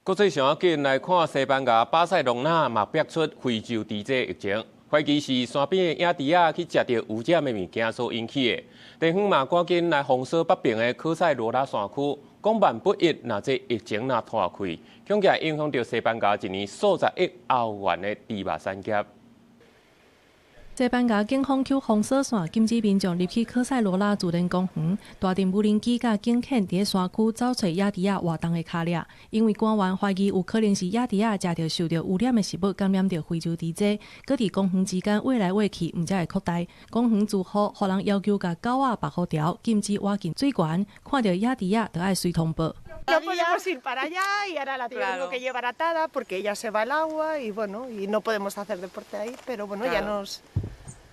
国际上啊，紧来看西班牙巴塞隆纳嘛爆出非洲猪瘟疫情，怀疑是山边的野猪仔去食到污染的物件所引起的。地方嘛赶紧来封锁北边的科塞罗拉山区，讲办不一，若这疫情若拖开，恐惊影响到西班牙一年数十亿欧元的猪肉产业。西班牙警方去封锁线，禁止民众入去科塞罗拉自然公园。大阵无人机甲警犬伫山区找找野猪仔活动的脚掠，因为官员怀疑有可能是野猪仔食到受到污染的食物，感染到非洲猪瘟。搁伫公园之间挖来挖去，毋才会扩大。公园住户互人要求甲狗仔绑好条，禁止挖进水源，看到野猪仔就爱随通报。No podemos ir para allá y ahora la tengo que llevar atada porque ella se va al agua y bueno, y no podemos hacer deporte ahí, pero bueno, ya nos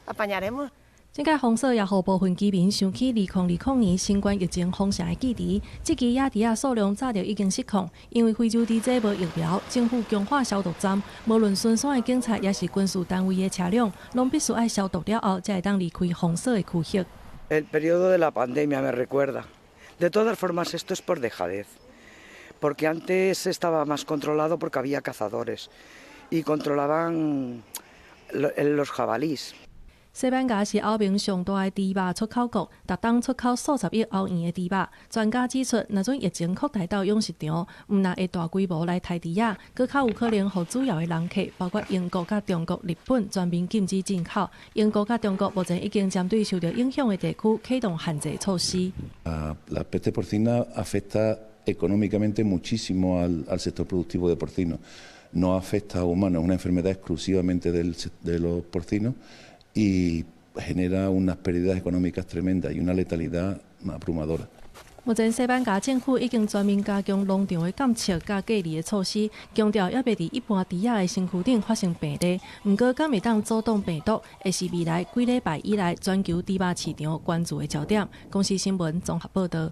apañaremos. 这届封锁也互部分居民想起2020年新冠疫情封城的记忆。这支野猪仔数量早就已经失控，因为非洲猪瘟无疫苗，政府强化消毒站，无论巡山的警察也是军事单位的车辆，拢必须爱消毒了后，才会当离开封锁的区域。El periodo de la pandemia me recuerda. De todas formas, esto es por dejadez, porque antes estaba más controlado porque había cazadores y controlaban los jabalís. 西班牙是欧盟上大的猪肉出口国，逐当出口数十亿欧元的猪肉。专家指出，若种疫情扩大到养殖场，毋但会大规模来杀猪仔，更较有可能互主要的人客，包括英国、甲中国、日本，全面禁止进口。英国、甲中国目前已经针对受到影响的地区启动限制措施。La peste porcina afecta económicamente muchísimo al sector productivo de porcino. No afecta a humanos, es una enfermedad exclusivamente de los porcinos y genera unas pérdidas económicas tremendas y una letalidad abrumadora. 目前西班牙政府已经全面加强农场的监测甲隔离的措施，强调也袂伫一般猪仔的身躯顶发生病例。毋过，敢会当阻挡病毒，会是未来几礼拜以来全球猪肉市场关注的焦点。公司新闻综合报道。